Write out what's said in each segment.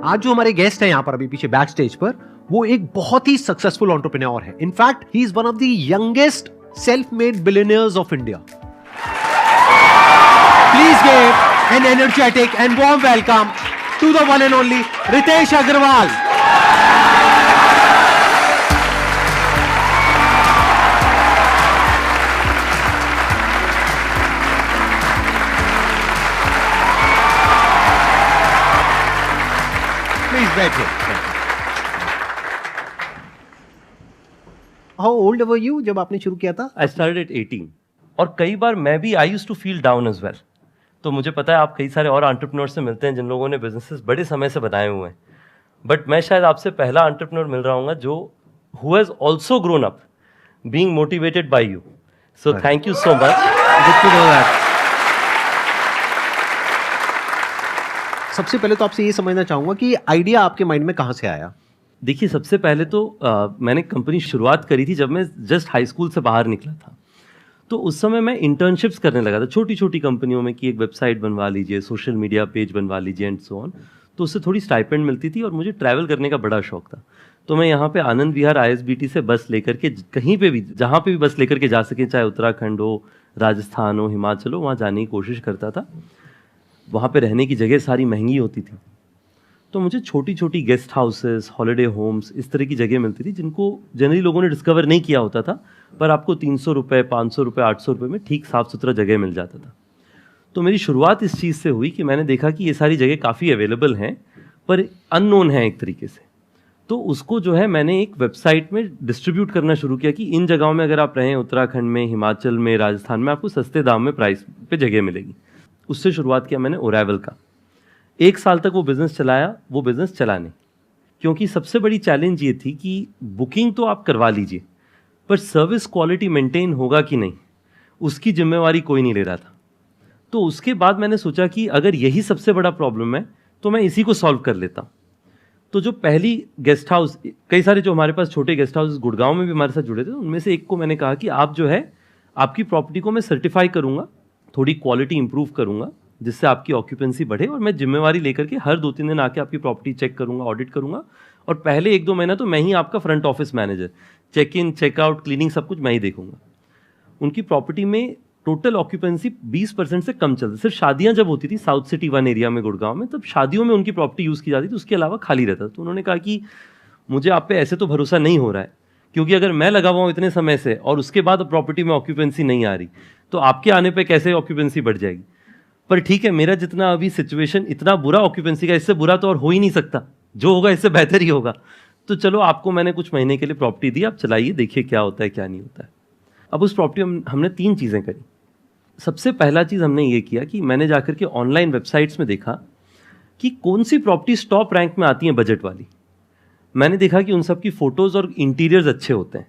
आज जो हमारे गेस्ट हैं यहाँ पर अभी पीछे बैक स्टेज पर, वो एक बहुत ही सक्सेसफुल एंटरप्रेन्योर है. In fact he is one of the youngest self made billionaires of India. Please give an energetic and warm welcome to the one and only Ritesh Agarwal. How old were you जब आपने शुरू किया था? I started at 18. और कई बार मैं भी I used to feel down as well. तो मुझे पता है आप कई सारे और एंटरप्रेन्योर से मिलते हैं जिन लोगों ने बिजनेसेस बड़े समय से बनाए हुए हैं. बट मैं शायद आपसे पहला एंटरप्रेन्योर मिल रहा हूँ जो who has also grown up being motivated by you. So thank you so much. Good to know that. सबसे पहले तो आपसे ये समझना चाहूंगा कि आइडिया आपके माइंड में कहाँ से आया? देखिए, सबसे पहले तो मैंने कंपनी शुरुआत करी थी जब मैं जस्ट हाई स्कूल से बाहर निकला था. तो उस समय मैं इंटर्नशिप्स करने लगा था छोटी छोटी कंपनियों में कि एक वेबसाइट बनवा लीजिए, सोशल मीडिया पेज बनवा लीजिए एंड सो ऑन. तो उससे थोड़ी स्टाइपेंड मिलती थी और मुझे ट्रैवल करने का बड़ा शौक था. तो मैं यहाँ पे आनंद विहार ISBT से बस लेकर के कहीं पे भी, जहाँ पे भी बस लेकर के जा सके, चाहे उत्तराखंड हो, राजस्थान हो, हिमाचल हो, वहाँ जाने की कोशिश करता था. वहाँ पे रहने की जगह सारी महंगी होती थी. तो मुझे छोटी छोटी गेस्ट हाउसेस, हॉलिडे होम्स, इस तरह की जगह मिलती थी जिनको जनरली लोगों ने डिस्कवर नहीं किया होता था, पर आपको 300 रुपये, 500 रुपये, 800 रुपये में ठीक साफ़ सुथरा जगह मिल जाता था. तो मेरी शुरुआत इस चीज़ से हुई कि मैंने देखा कि ये सारी जगह काफ़ी अवेलेबल हैं पर अननोन है एक तरीके से. तो उसको जो है मैंने एक वेबसाइट में डिस्ट्रीब्यूट करना शुरू किया कि इन जगहों में अगर आप रहें, उत्तराखंड में, हिमाचल में, राजस्थान में, आपको सस्ते दाम में प्राइस पे जगह मिलेगी. उससे शुरुआत किया मैंने ओरेवल का. 1 साल तक वो बिज़नेस चलाया. वो बिज़नेस चला नहीं, क्योंकि सबसे बड़ी चैलेंज ये थी कि बुकिंग तो आप करवा लीजिए पर सर्विस क्वालिटी मेंटेन होगा कि नहीं, उसकी जिम्मेवारी कोई नहीं ले रहा था. तो उसके बाद मैंने सोचा कि अगर यही सबसे बड़ा प्रॉब्लम है तो मैं इसी को सॉल्व कर लेता. तो जो पहली गेस्ट हाउस, कई सारे जो हमारे पास छोटे गेस्ट हाउस गुड़गांव में भी हमारे साथ जुड़े थे, उनमें से एक को मैंने कहा कि आप जो है, आपकी प्रॉपर्टी को मैं सर्टिफाई करूँगा, थोड़ी क्वालिटी इंप्रूव करूँगा जिससे आपकी ऑक्यूपेंसी बढ़े, और मैं जिम्मेवारी लेकर के हर 2-3 दिन आके आपकी प्रॉपर्टी चेक करूँगा, ऑडिट करूँगा. और पहले 1-2 महीना तो मैं ही आपका front office manager, check in, checkout, cleaning सब कुछ मैं ही देखूंगा. उनकी प्रॉपर्टी में टोटल ऑक्यूपेंसी 20% से कम चलती. सिर्फ शादियां जब होती थी साउथ सिटी 1 एरिया में गुड़गांव में, तब शादियों में उनकी प्रॉपर्टी यूज़ की जाती थी, उसके अलावा खाली रहता. तो उन्होंने कहा कि मुझे आप पे ऐसे तो भरोसा नहीं हो रहा है, क्योंकि अगर मैं लगा हुआ हूँ इतने समय से और उसके बाद प्रॉपर्टी में ऑक्यूपेंसी नहीं आ रही, तो आपके आने पे कैसे ऑक्यूपेंसी बढ़ जाएगी. पर ठीक है, मेरा जितना अभी सिचुएशन इतना बुरा ऑक्यूपेंसी का, इससे बुरा तो और हो ही नहीं सकता, जो होगा इससे बेहतर ही होगा. तो चलो आपको मैंने कुछ महीने के लिए प्रॉपर्टी दी, आप चलाइए, देखिए क्या होता है क्या नहीं होता है. अब उस प्रॉपर्टी में हमने 3 चीज़ें करी. सबसे पहला चीज़ हमने ये किया कि मैंने जाकर के ऑनलाइन वेबसाइट्स में देखा कि कौन सी प्रॉपर्टी टॉप रैंक में आती हैं बजट वाली. मैंने देखा कि उन सब की फ़ोटोज़ और इंटीरियर्स अच्छे होते हैं.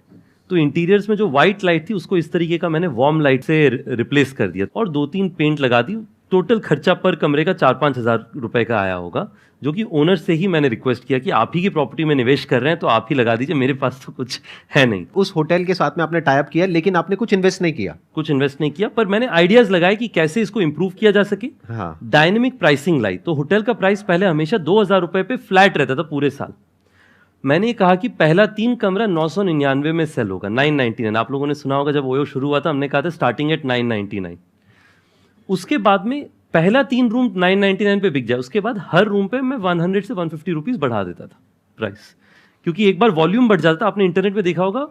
तो इंटीरियर्स में जो वाइट लाइट थी उसको इस तरीके का मैंने वार्म लाइट से रिप्लेस कर दिया और 2-3 पेंट लगा दी. टोटल खर्चा पर कमरे का 4-5 हज़ार रुपये का आया होगा, जो कि ओनर से ही मैंने रिक्वेस्ट किया कि आप ही की प्रॉपर्टी में निवेश कर रहे हैं तो आप ही लगा दीजिए, मेरे पास तो कुछ है नहीं. उस होटल के साथ में आपने टाई अप किया, लेकिन आपने कुछ इन्वेस्ट नहीं किया. पर मैंने आइडियाज लगाए कि कैसे इसको इंप्रूव किया जा सके. डायनेमिक प्राइसिंग लाई. तो होटल का प्राइस पहले हमेशा 2,000 रुपये पे फ्लैट रहता था पूरे साल. मैंने कहा कि पहला 3 कमरा 999 में सेल होगा, 999. आप लोगों ने सुना होगा जब ओयो शुरू हुआ था, हमने कहा था स्टार्टिंग एट 999. उसके बाद में पहला 3 रूम 999 पे बिक जाए, उसके बाद हर रूम पे मैं 100 से 150 रुपीज़ बढ़ा देता था प्राइस, क्योंकि एक बार वॉल्यूम बढ़ जाता था. आपने इंटरनेट पे देखा होगा,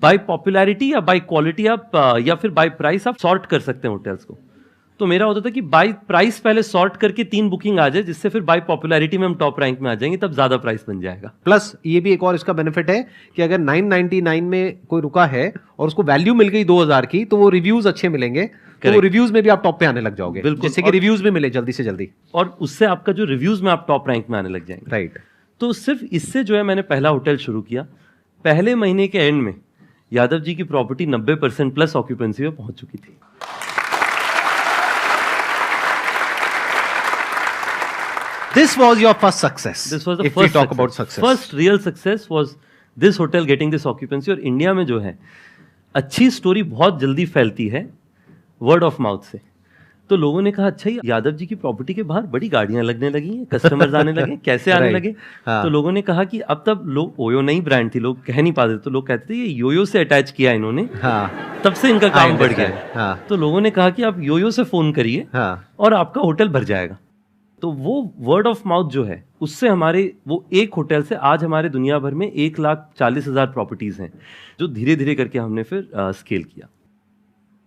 बाय पॉपुलैरिटी या बाय क्वालिटी आप या फिर बाय प्राइस आप सॉर्ट कर सकते हैं होटल्स को. तो मेरा होता था कि बाय प्राइस पहले सॉर्ट करके 3 बुकिंग आ जाए, जिससे फिर बाय पॉपुलैरिटी में हम टॉप रैंक में आ जाएंगे, तब ज्यादा प्राइस बन जाएगा. प्लस ये भी एक और इसका बेनिफिट है कि अगर 999 में कोई रुका है और उसको वैल्यू मिल गई 2000 की, तो वो रिव्यूज अच्छे मिलेंगे. तो वो रिव्यूज में भी आप टॉप पे आने लग जाओगे, जिससे कि रिव्यूज भी मिले जल्दी से जल्दी, और उससे आपका जो रिव्यूज में आप टॉप रैंक में आने लग जाएंगे. राइट. तो सिर्फ इससे जो है मैंने पहला होटल शुरू किया. पहले महीने के एंड में यादव जी की प्रॉपर्टी 90% प्लस ऑक्यूपेंसी में पहुंच चुकी थी. This was your first success. This was the if first we talk success. about success. First real success was this hotel getting this occupancy. और इंडिया में जो है अच्छी स्टोरी बहुत जल्दी फैलती है वर्ड ऑफ माउथ से. तो लोगों ने कहा अच्छा यादव जी की प्रॉपर्टी के बाहर बड़ी गाड़ियां लगने लगी हैं, कस्टमर्स आने लगे, कैसे आने लगे? तो लोगों ने कहा कि अब तब लोग, ओयो नई ब्रांड थी, लोग कह नहीं पाते, तो लोग कहते थे ये योयो से अटैच किया इन्होंने, तब से इनका काम बढ़ गया। तो लोगों ने कहा कि आप योयो से फोन करिए और आपका होटल भर जाएगा। तो वो वर्ड ऑफ माउथ जो है, उससे हमारे वो एक होटल से आज हमारे दुनिया भर में 1,40,000 प्रॉपर्टीज हैं, जो धीरे धीरे करके हमने फिर स्केल किया।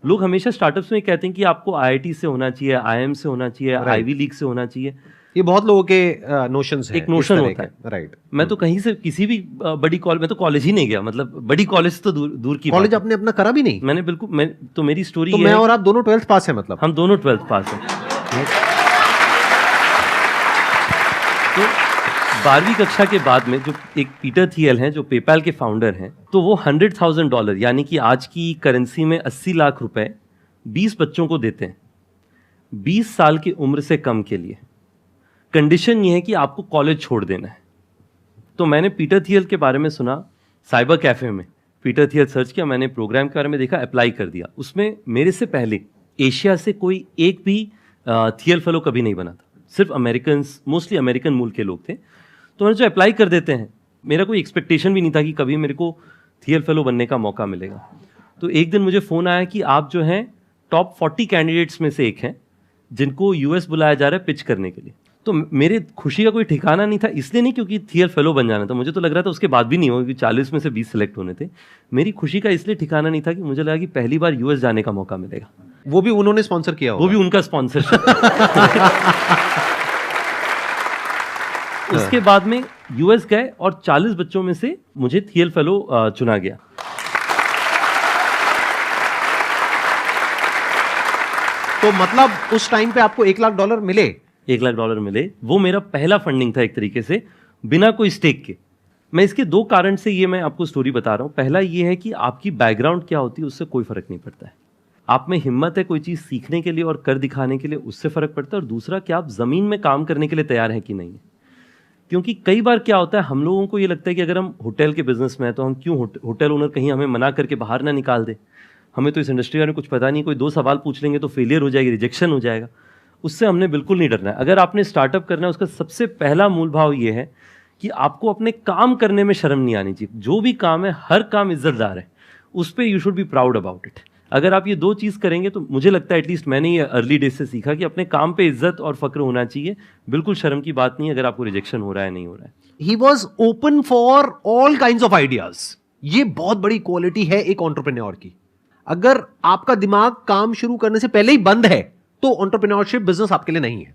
लोग हमेशा स्टार्टअप्स में कहते हैं कि आपको आईआईटी से होना चाहिए, आईएम से होना चाहिए, आईवी लीग से होना चाहिए। ये बहुत लोगों के नोशंस हैं, एक नोशन होता है, राइट। मैं तो कहीं से किसी भी बड़ी कॉलेज, मैं तो कॉलेज ही नहीं गया, मतलब बड़ी कॉलेज तो दूर की कॉलेज आपने अपना करा भी नहीं? मैंने बिल्कुल, तो मेरी स्टोरी तो मैं और आप दोनों 12th पास है, मतलब हम दोनों 12th पास हैं। तो 12वीं कक्षा के बाद में जो एक पीटर थियल हैं, जो पेपैल के फाउंडर हैं, तो वो $100,000 यानी कि आज की करेंसी में 80 लाख रुपए 20 बच्चों को देते हैं 20 साल की उम्र से कम के लिए। कंडीशन ये है कि आपको कॉलेज छोड़ देना है। तो मैंने पीटर थियल के बारे में सुना, साइबर कैफे में पीटर थियल सर्च किया, मैंने प्रोग्राम के बारे में देखा, अप्लाई कर दिया। उसमें मेरे से पहले एशिया से कोई एक भी थियल फेलो कभी नहीं बना था, सिर्फ अमेरिकन, मोस्टली अमेरिकन मूल के लोग थे। तो मैंने जो अप्लाई कर देते हैं, मेरा कोई एक्सपेक्टेशन भी नहीं था कि कभी मेरे को थियल फेलो बनने का मौका मिलेगा। तो एक दिन मुझे फ़ोन आया कि आप जो हैं टॉप 40 कैंडिडेट्स में से एक हैं जिनको यूएस बुलाया जा रहा है पिच करने के लिए। तो मेरे खुशी का कोई ठिकाना नहीं था, इसलिए नहीं क्योंकि थियल फेलो बन जाना था, मुझे तो लग रहा था उसके बाद भी नहीं होगा, क्योंकि 40 में से 20 सेलेक्ट होने थे। मेरी खुशी का इसलिए ठिकाना नहीं था कि मुझे लगा कि पहली बार यूएस जाने का मौका मिलेगा। वो भी उन्होंने स्पॉन्सर किया होगा। वो भी उनका स्पॉन्सरशिप। उसके बाद में यूएस गए और 40 बच्चों में से मुझे थियल फेलो चुना गया। तो मतलब उस टाइम पे आपको $1 लाख मिले? $1 लाख मिले। वो मेरा पहला फंडिंग था एक तरीके से, बिना कोई स्टेक के। मैं इसके दो कारण से ये मैं आपको स्टोरी बता रहा हूँ। पहला ये है कि आपकी बैकग्राउंड क्या होती है उससे कोई फर्क नहीं पड़ता है। आप में हिम्मत है कोई चीज़ सीखने के लिए और कर दिखाने के लिए, उससे फर्क पड़ता है। और दूसरा कि आप ज़मीन में काम करने के लिए तैयार हैं कि नहीं है। क्योंकि कई बार क्या होता है, हम लोगों को ये लगता है कि अगर हम होटल के बिजनेस में हैं तो हम क्यों होटल ओनर कहीं हमें मना करके बाहर ना निकाल दे, हमें तो इस इंडस्ट्री में कुछ पता नहीं, कोई 2 सवाल पूछ लेंगे तो फेलियर हो जाएगी, रिजेक्शन हो जाएगा। उससे हमने बिल्कुल नहीं डरना है। अगर आपने स्टार्टअप करना है, उसका सबसे पहला मूल भाव ये है कि आपको अपने काम करने में शर्म नहीं आनी चाहिए। जो भी काम है, हर काम इज्जतदार है, उस पर you should be proud about it. अगर आप ये दो चीज़ करेंगे तो मुझे लगता है, एटलीस्ट मैंने ये अर्ली डेज से सीखा कि अपने काम पे इज्जत और फक्र होना चाहिए। बिल्कुल शर्म की बात नहीं है अगर आपको रिजेक्शन हो रहा है, नहीं हो रहा है। He was open for all kind of ideas. ये बहुत बड़ी क्वालिटी है एक एंटरप्रेन्योर की। अगर आपका दिमाग काम शुरू करने से पहले ही बंद है तो एंटरप्रेन्योरशिप बिजनेस आपके लिए नहीं है।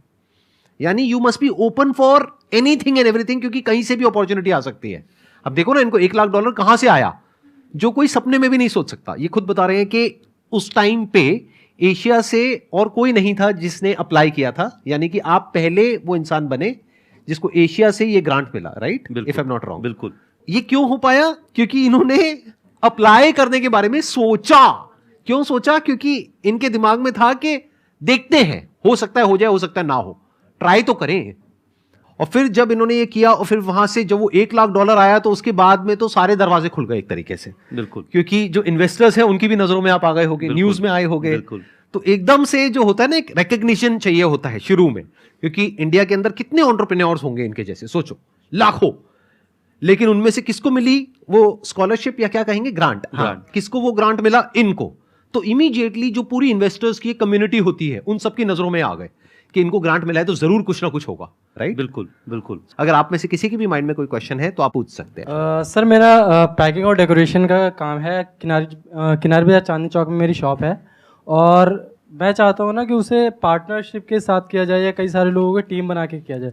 यानी you must be open for anything and everything, क्योंकि कहीं से भी अपॉर्चुनिटी आ सकती है। अब देखो ना, इनको $1 लाख कहां से आया, जो कोई सपने में भी नहीं सोच सकता। ये खुद बता रहे हैं कि उस टाइम पे एशिया से और कोई नहीं था जिसने अप्लाई किया था। यानी कि आप पहले वो इंसान बने जिसको एशिया से ये ग्रांट मिला, right? If I am not wrong. बिल्कुल। ये क्यों हो पाया? क्योंकि इन्होंने अप्लाई करने के बारे में सोचा। क्यों सोचा? क्योंकि इनके दिमाग में था कि देखते हैं, हो सकता है हो जाए, हो सकता है ना हो, ट्राई तो करें। और फिर जब इन्होंने ये किया और फिर वहां से जब वो $1 लाख आया तो उसके बाद में तो सारे दरवाजे खुल गए एक तरीके से। बिल्कुल। क्योंकि जो इन्वेस्टर्स हैं उनकी भी नजरों में आप आ गए होगे, न्यूज में आए होगे। बिल्कुल। तो एकदम से जो होता है ना, एक रिकग्निशन चाहिए होता है शुरू में, क्योंकि इंडिया के अंदर कितने एंटरप्रेन्योर्स होंगे इनके जैसे, सोचो, लाखों। लेकिन उनमें से किसको मिली वो स्कॉलरशिप, या क्या कहेंगे, ग्रांट? हाँ, किसको वो ग्रांट मिला? इनको। तो इमीडिएटली जो पूरी इन्वेस्टर्स की कम्युनिटी होती है उन सबकी नजरों में आ गए कि इनको ग्रांट मिला है तो जरूर कुछ ना कुछ होगा, राइट? बिल्कुल बिल्कुल। अगर आप में से किसी के भी माइंड में कोई क्वेश्चन है तो आप पूछ सकते हैं। सर, मेरा पैकिंग और डेकोरेशन का काम है। किनारे बाजार चांदनी चौक में मेरी शॉप है, और मैं चाहता हूँ ना कि उसे पार्टनरशिप के साथ किया जाए या कई सारे लोगों की टीम बना के किया जाए।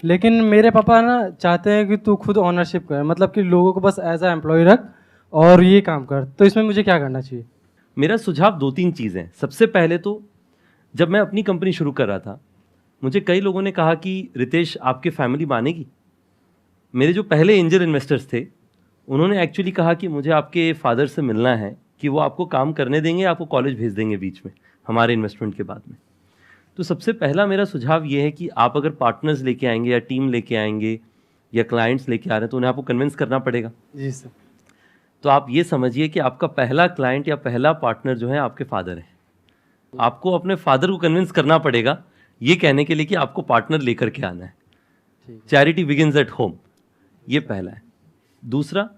लेकिन मेरे पापा ना चाहते हैं कि तू खुद ऑनरशिप कर, मतलब कि लोगों को बस एज अ एम्प्लॉय रख और ये काम कर। तो इसमें मुझे क्या करना चाहिए? मेरा सुझाव 2-3 चीज़ें। सबसे पहले तो जब मैं अपनी कंपनी शुरू कर रहा था, मुझे कई लोगों ने कहा कि रितेश, आपकी फैमिली मानेगी? मेरे जो पहले एंजल इन्वेस्टर्स थे उन्होंने एक्चुअली कहा कि मुझे आपके फादर से मिलना है, कि वो आपको काम करने देंगे, आपको कॉलेज भेज देंगे बीच में हमारे इन्वेस्टमेंट के बाद में। तो सबसे पहला मेरा सुझाव ये है कि आप अगर पार्टनर्स लेके आएंगे या टीम लेके आएंगे या क्लाइंट्स लेके आ रहे हैं तो उन्हें आपको कन्विंस करना पड़ेगा। जी सर। तो आप ये समझिए कि आपका पहला क्लाइंट या पहला पार्टनर जो है आपके फादर है। आपको अपने फादर को कन्विंस करना पड़ेगा ये कहने के लिए कि आपको पार्टनर लेकर के आना है। चैरिटी बिगिंस एट होम, ये पहला है। दूसरा,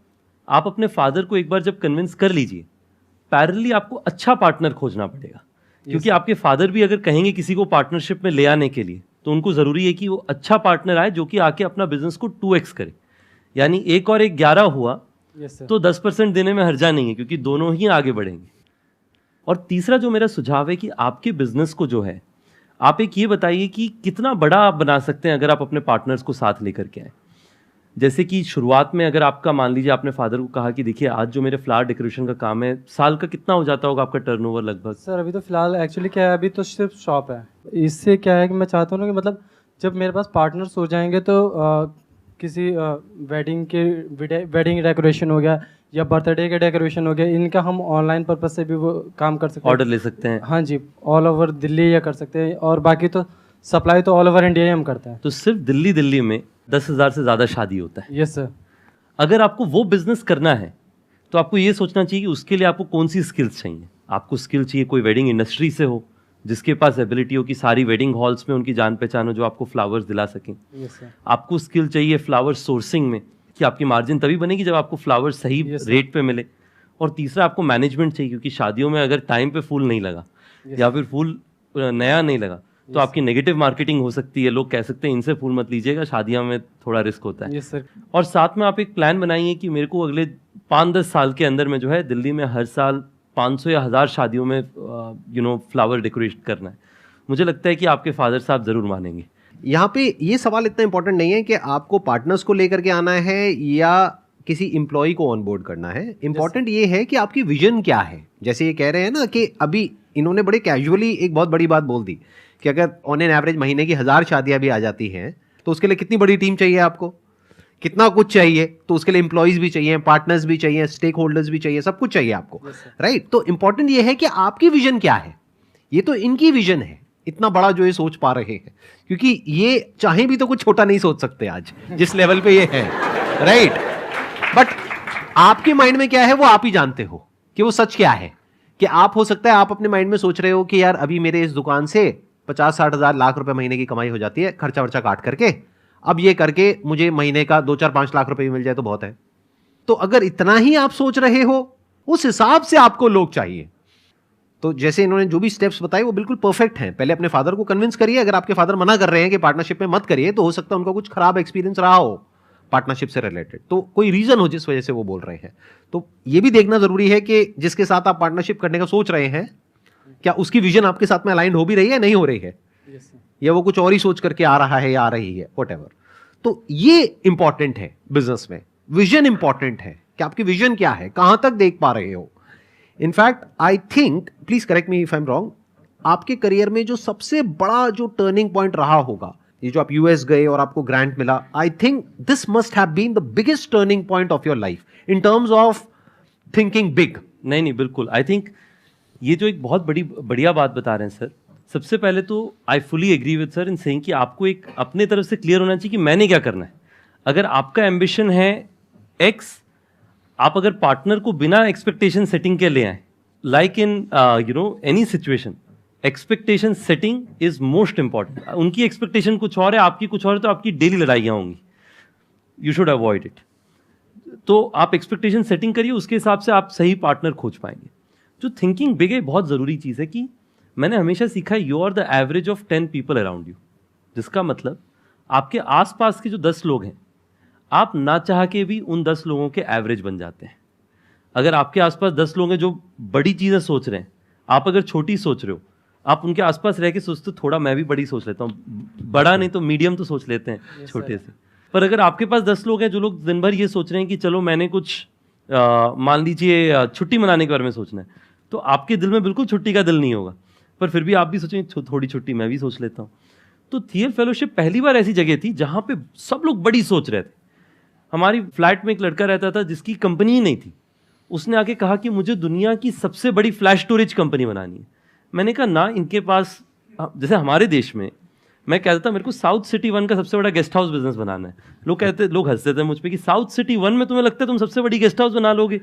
आप अपने फादर को एक बार जब कन्विंस कर लीजिए, पैरेलली आपको अच्छा पार्टनर खोजना पड़ेगा, क्योंकि आपके फादर भी अगर कहेंगे किसी को पार्टनरशिप में ले आने के लिए, तो उनको ज़रूरी है कि वो अच्छा पार्टनर आए जो कि आके अपना बिजनेस को 2x करे। यानी 1 और 1 11 हुआ तो 10% देने में हर्जा नहीं है, क्योंकि दोनों ही आगे बढ़ेंगे। और तीसरा जो मेरा सुझाव है कि आपके बिजनेस को जो है, आप एक ये बताइए कि कितना बड़ा आप बना सकते हैं अगर आप अपने पार्टनर्स को साथ लेकर के आए। जैसे कि शुरुआत में अगर आपका, मान लीजिए आपने फादर को कहा कि देखिए आज जो मेरे फ्लावर डेकोरेशन का काम है, साल का कितना हो जाता होगा आपका टर्नओवर लगभग? सर अभी तो फिलहाल एक्चुअली क्या है, अभी तो सिर्फ शॉप है। इससे क्या है कि मैं चाहता हूँ ना कि मतलब जब मेरे पास पार्टनर्स हो जाएंगे तो किसी वेडिंग डेकोरेशन हो गया या बर्थडे के डेकोरेशन हो गया, इनका हम ऑनलाइन पर्पज से भी वो काम कर सकते हैं, ऑर्डर ले सकते हैं। हाँ जी, ऑल ओवर दिल्ली या कर सकते हैं, और बाकी तो सप्लाई तो ऑल ओवर इंडिया ही हम करते हैं। तो सिर्फ दिल्ली में 10,000 से ज़्यादा शादी होता है। Yes sir. अगर आपको वो बिजनेस करना है तो आपको ये सोचना चाहिए कि उसके लिए आपको कौन सी स्किल्स चाहिए। आपको स्किल चाहिए कोई वेडिंग इंडस्ट्री से हो, जिसके पास एबिलिटी हो कि सारी वेडिंग हॉल्स में उनकी जान पहचान हो, जो आपको फ्लावर्स दिला सकें। Yes sir. आपको स्किल चाहिए फ्लावर सोर्सिंग में, कि आपकी मार्जिन तभी बनेगी जब आपको फ्लावर सही रेट पे मिले। और तीसरा, आपको मैनेजमेंट चाहिए, क्योंकि शादियों में अगर टाइम पे फूल नहीं लगा या फिर फूल नया नहीं लगा तो आपकी नेगेटिव मार्केटिंग हो सकती है। लोग कह सकते हैं इनसे फूल मत लीजिएगा, शादियों में थोड़ा रिस्क होता है। Yes sir. और साथ में आप एक प्लान बनाइए कि मेरे को अगले 5-10 साल के अंदर में जो है दिल्ली में हर साल 500 या 1000 शादियों में फ्लावर डेकोरेट करना है। मुझे लगता है कि आपके फादर साहब जरूर मानेंगे। यहाँ पे ये सवाल इतना इंपॉर्टेंट नहीं है कि आपको पार्टनर्स को लेकर के आना है या किसी एम्प्लॉय को ऑनबोर्ड करना है। इंपॉर्टेंट ये है कि आपकी विजन क्या है। जैसे ये कह रहे हैं ना कि अभी इन्होंने बड़े कैजुअली एक बहुत बड़ी बात बोल दी कि अगर ऑन एन एवरेज महीने की 1000 शादियां भी आ जाती हैं तो उसके लिए कितनी बड़ी टीम चाहिए, आपको कितना कुछ चाहिए, तो उसके लिए एम्प्लॉयज भी चाहिए, पार्टनर्स भी चाहिए, स्टेक होल्डर्स भी चाहिए, सब कुछ चाहिए आपको, राइट। तो इंपॉर्टेंट ये है कि आपकी विजन क्या है। ये तो इनकी विजन है, इतना बड़ा जो ये सोच पा रहे हैं, क्योंकि ये चाहे भी तो कुछ छोटा नहीं सोच सकते आज जिस लेवल पे ये है, राइट। बट आपके माइंड में क्या है वो आप ही जानते हो कि वो सच क्या है। कि आप, हो सकता है आप अपने माइंड में सोच रहे हो कि यार अभी मेरे इस दुकान से 50-60 हज़ार लाख रुपए महीने की कमाई हो जाती है, खर्चा वर्चा काट करके, अब ये करके मुझे महीने का 2-4-5 लाख रुपए भी मिल जाए तो बहुत है। तो अगर इतना ही आप सोच रहे हो, उस हिसाब से आपको लोग चाहिए। तो जैसे इन्होंने जो भी स्टेप्स बताए वो बिल्कुल परफेक्ट हैं। पहले अपने फादर को कन्विंस करिए। अगर आपके फादर मना कर रहे हैं कि पार्टनरशिप में मत करिए, तो हो सकता है उनका कुछ खराब एक्सपीरियंस रहा हो पार्टनरशिप से रिलेटेड, तो कोई रीजन हो जिस वजह से वो बोल रहे हैं। तो ये भी देखना जरूरी है कि जिसके साथ आप पार्टनरशिप करने का सोच रहे हैं, क्या उसकी विजन आपके साथ में अलाइंड हो भी रही है, नहीं हो रही है, या वो कुछ और ही सोच करके आ रहा है या आ रही है, व्हाटएवर। तो ये इंपॉर्टेंट है बिजनेस में, विजन इंपॉर्टेंट है कि आपकी विजन क्या है, कहां तक देख पा रहे हो। In fact I think, please correct me if I am wrong, आपके करियर में जो सबसे बड़ा जो टर्निंग पॉइंट रहा होगा, ये जो आप यूएस गए और आपको ग्रांट मिला, I think this must have been the biggest turning point of your life in terms of thinking big. नहीं, बिल्कुल। आई थिंक ये जो एक बहुत बढ़िया बात बता रहे हैं सर। सबसे पहले तो I fully agree with sir in saying कि आपको एक अपने तरफ से क्लियर होना चाहिए कि मैंने क्या करना है। अगर आपका एम्बिशन है एक्स, आप अगर पार्टनर को बिना एक्सपेक्टेशन सेटिंग के ले आए, like in any situation, expectation setting is most important. उनकी एक्सपेक्टेशन कुछ और है, आपकी कुछ और है, तो आपकी डेली लड़ाइयाँ होंगी। You should avoid it. तो आप एक्सपेक्टेशन सेटिंग करिए, उसके हिसाब से आप सही पार्टनर खोज पाएंगे। जो थिंकिंग बिग है, बहुत ज़रूरी चीज़ है कि मैंने हमेशा सीखा है, you are the average of 10 people around you. जिसका मतलब आपके आसपास के जो 10 लोग हैं, आप ना चाह के भी उन 10 लोगों के एवरेज बन जाते हैं। अगर आपके आसपास 10 लोग हैं जो बड़ी चीज़ें सोच रहे हैं, आप अगर छोटी सोच रहे हो, आप उनके आसपास रह के सोचते हो थोड़ा मैं भी बड़ी सोच लेता हूँ, बड़ा नहीं तो मीडियम तो सोच लेते हैं छोटे से। पर अगर आपके पास 10 लोग हैं जो लोग दिन भर ये सोच रहे हैं कि चलो मैंने कुछ मान लीजिए छुट्टी मनाने के बारे में सोचना है, तो आपके दिल में बिल्कुल छुट्टी का दिल नहीं होगा, पर फिर भी आप भी सोचेंगे थोड़ी छुट्टी मैं भी सोच लेता हूँ। तो थियल फेलोशिप पहली बार ऐसी जगह थी जहाँ पे सब लोग बड़ी सोच रहे थे। हमारी फ्लैट में एक लड़का रहता था जिसकी कंपनी ही नहीं थी। उसने आके कहा कि मुझे दुनिया की सबसे बड़ी फ्लैश स्टोरेज कंपनी बनानी है। मैंने कहा ना, इनके पास, जैसे हमारे देश में मैं कहता था मेरे को साउथ सिटी 1 का सबसे बड़ा गेस्ट हाउस बिजनेस बनाना है। लोग हंसते थे मुझ पे कि साउथ सिटी 1 में तुम्हें लगता है तुम सबसे बड़ी गेस्ट हाउस बना लोगे।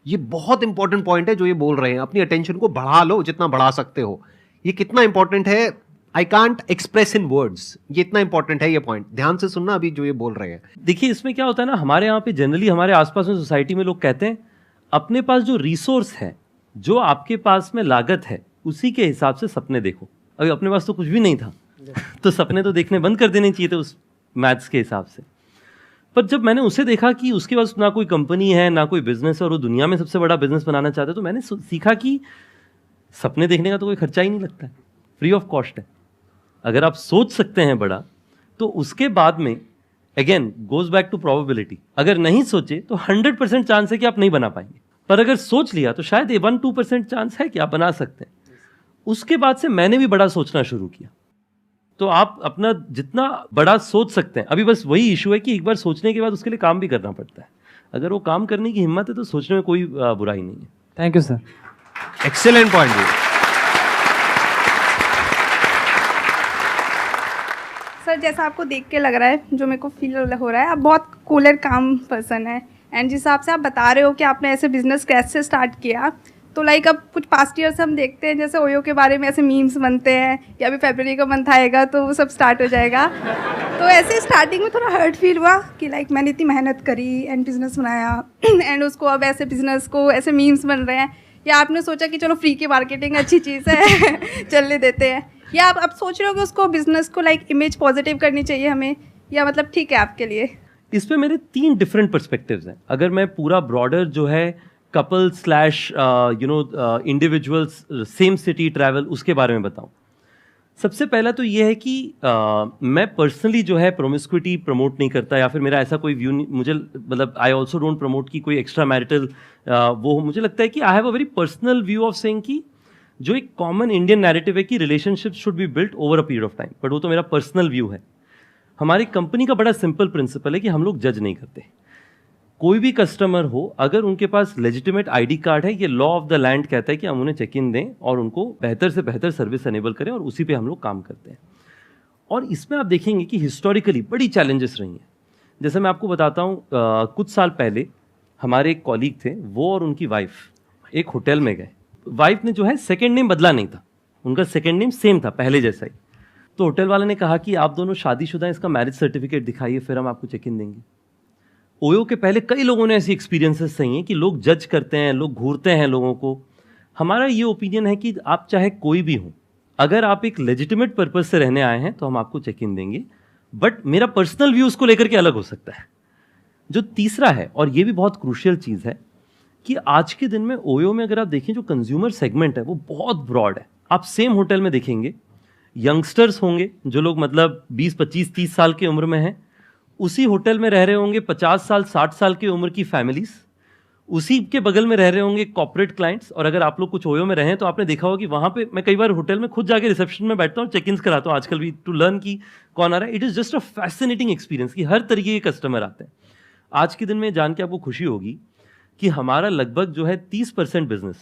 ये बहुत इंपॉर्टेंट पॉइंट है जो ये बोल रहे हैं। अपनी अटेंशन को बढ़ा लो जितना बढ़ा सकते हो। ये कितना इंपॉर्टेंट है, I can't express in words. ये इतना इंपॉर्टेंट है ये पॉइंट, ध्यान से सुनना अभी जो ये बोल रहे हैं। देखिए इसमें क्या होता है ना, हमारे यहाँ पे जनरली हमारे आसपास में सोसाइटी में लोग कहते हैं अपने पास जो रिसोर्स है, जो आपके पास में लागत है, उसी के हिसाब से सपने देखो। अभी अपने पास तो कुछ भी नहीं था तो सपने तो देखने बंद कर देने चाहिए थे उस मैथ्स के हिसाब से। पर जब मैंने उसे देखा कि उसके पास ना कोई कंपनी है ना कोई बिजनेस है और वो दुनिया में सबसे बड़ा बिजनेस बनाना चाहता है, तो मैंने सीखा कि सपने देखने का तो कोई खर्चा ही नहीं लगता है, फ्री ऑफ कॉस्ट है। अगर आप सोच सकते हैं बड़ा, तो उसके बाद में again goes back to probability, अगर नहीं सोचे तो 100% चांस है कि आप नहीं बना पाएंगे, पर अगर सोच लिया तो शायद 1-2% चांस है कि आप बना सकते हैं। उसके बाद से मैंने भी बड़ा सोचना शुरू किया। तो आप अपना जितना बड़ा सोच सकते हैं, अभी बस वही इशू है कि एक बार सोचने के बाद उसके लिए काम भी करना पड़ता है। अगर वो काम करने की हिम्मत है तो सोचने में कोई बुराई नहीं है। Thank you sir. Excellent point. Sir जैसा आपको देख के लग रहा है, जो मेरे को फील हो रहा है, आप बहुत कूलर काम पर्सन है। एंड जिस हिसाब से आप बता रहे हो कि आपने ऐसे बिजनेस कैसे स्टार्ट किया, तो लाइक अब कुछ पास्ट ईयर से हम देखते हैं जैसे ओयो के बारे में ऐसे मीम्स बनते हैं, या अभी फरवरी का मंथ आएगा तो वो सब स्टार्ट हो जाएगा। तो ऐसे स्टार्टिंग में थोड़ा हर्ट फील हुआ कि लाइक मैंने इतनी मेहनत करी एंड बिजनेस बनाया एंड उसको अब ऐसे बिजनेस को ऐसे मीम्स बन रहे हैं, या आपने सोचा कि चलो फ्री की मार्केटिंग अच्छी चीज़ है चलने देते हैं, या आप अब सोच रहे हो कि उसको बिजनेस को लाइक इमेज पॉजिटिव करनी चाहिए हमें, या मतलब ठीक है आपके लिए? इस पे मेरे 3 डिफरेंट पर्सपेक्टिव्स हैं। अगर मैं पूरा ब्रॉडर जो है couple slash individuals same city travel उसके बारे में बताऊं, सबसे पहला तो ये है कि मैं पर्सनली जो है प्रोमिस्क्यूटी प्रमोट नहीं करता, या फिर मेरा ऐसा कोई व्यू नहीं, मुझे मतलब आई ऑल्सो डोंट प्रमोट की कोई एक्स्ट्रा मैरिटल वो। मुझे लगता है कि I have a very personal view of saying कि जो एक कॉमन इंडियन नैरेटिव है कि relationship should be built over a period of time, but वो तो मेरा पर्सनल व्यू है। हमारी कंपनी का बड़ा सिंपल प्रिंसिपल है कि हम लोग जज नहीं करते। कोई भी कस्टमर हो, अगर उनके पास लेजिटिमेट आईडी कार्ड है, ये लॉ ऑफ द लैंड कहता है कि हम उन्हें चेक इन दें और उनको बेहतर से बेहतर सर्विस एनेबल करें, और उसी पे हम लोग काम करते हैं। और इसमें आप देखेंगे कि हिस्टोरिकली बड़ी चैलेंजेस रही हैं। जैसे मैं आपको बताता हूँ, कुछ साल पहले हमारे एक कॉलीग थे, वो और उनकी वाइफ एक होटल में गए। वाइफ ने जो है सेकेंड नेम बदला नहीं था, उनका सेकेंड नेम सेम था पहले जैसा ही। तो होटल वाले ने कहा कि आप दोनों शादीशुदा हैं, इसका मैरिज सर्टिफिकेट दिखाइए, फिर हम आपको चेक इन देंगे। ओयो के पहले कई लोगों ने ऐसी एक्सपीरियंसेस सही हैं कि लोग जज करते हैं, लोग घूरते हैं लोगों को। हमारा ये ओपिनियन है कि आप चाहे कोई भी हो, अगर आप एक लेजिटिमेट पर्पज से रहने आए हैं तो हम आपको चेक इन देंगे, बट मेरा पर्सनल व्यू उसको लेकर के अलग हो सकता है। जो तीसरा है, और ये भी बहुत क्रूशियल चीज़ है, कि आज के दिन में ओयो में अगर आप देखें जो कंज्यूमर सेगमेंट है वो बहुत ब्रॉड है। आप सेम होटल में देखेंगे यंगस्टर्स होंगे जो लोग मतलब 20, 25, 30 साल की उम्र में हैं, उसी होटल में रह रहे होंगे 50 साल 60 साल की उम्र की फैमिलीज, उसी के बगल में रह रहे होंगे कॉर्पोरेट क्लाइंट्स। और अगर आप लोग कुछ ओयो में रहें तो आपने देखा होगा कि वहाँ पे मैं कई बार होटल में खुद जाके रिसेप्शन में बैठता हूँ, चेक इन कराता हूँ आजकल भी, टू लर्न की कौन आ रहा है। It is just a fascinating experience कि हर तरीके के कस्टमर आते हैं। आज के दिन में जान के आपको खुशी होगी कि हमारा लगभग जो है 30% बिजनेस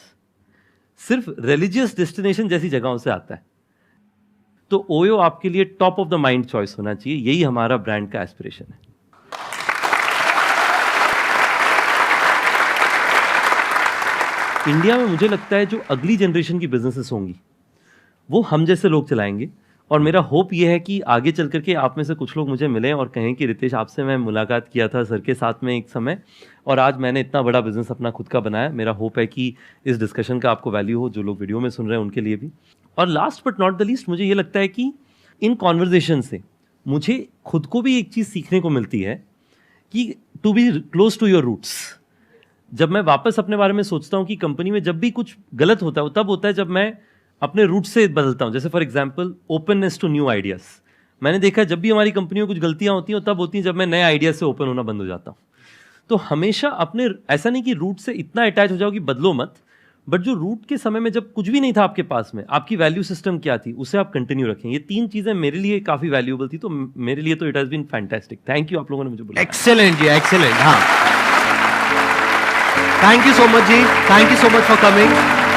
सिर्फ रिलीजियस डेस्टिनेशन जैसी जगहों से आता है। तो ओयो आपके लिए top of the mind choice होना चाहिए, यही हमारा ब्रांड का एस्पिरेशन है। इंडिया में मुझे लगता है जो अगली जनरेशन की बिजनेसेस होंगी वो हम जैसे लोग चलाएंगे, और मेरा होप ये है कि आगे चल करके आप में से कुछ लोग मुझे मिलें और कहें कि रितेश, आपसे मैं मुलाकात किया था सर के साथ में एक समय, और आज मैंने इतना बड़ा बिजनेस अपना खुद का बनाया। मेरा होप है कि इस डिस्कशन का आपको वैल्यू हो, जो लोग वीडियो में सुन रहे हैं उनके लिए भी। और last but not the least, मुझे ये लगता है कि इन कॉन्वर्जेशन से मुझे खुद को भी एक चीज़ सीखने को मिलती है कि to be close to your roots. जब मैं वापस अपने बारे में सोचता हूँ कि कंपनी में जब भी कुछ गलत होता है वो तब होता है जब मैं अपने रूट से बदलता हूँ। जैसे for example openness to new ideas. मैंने देखा जब भी हमारी कंपनी में कुछ गलतियाँ होती हैं तब होती हैं जब मैं नए आइडिया से ओपन होना बंद हो जाता हूँ। तो हमेशा अपने, ऐसा नहीं कि रूट से इतना अटैच हो जाओ कि बदलो मत, बट जो रूट के समय में जब कुछ भी नहीं था आपके पास में, आपकी वैल्यू सिस्टम क्या थी, उसे आप कंटिन्यू रखें। ये 3 चीज़ें मेरे लिए काफ़ी वैल्यूएबल थी, तो मेरे लिए तो it has been fantastic. Thank you आप लोगों ने मुझे बोला। एक्सेलेंट जी, एक्सेलेंट। हाँ, थैंक यू सो मच जी, thank you so much for coming.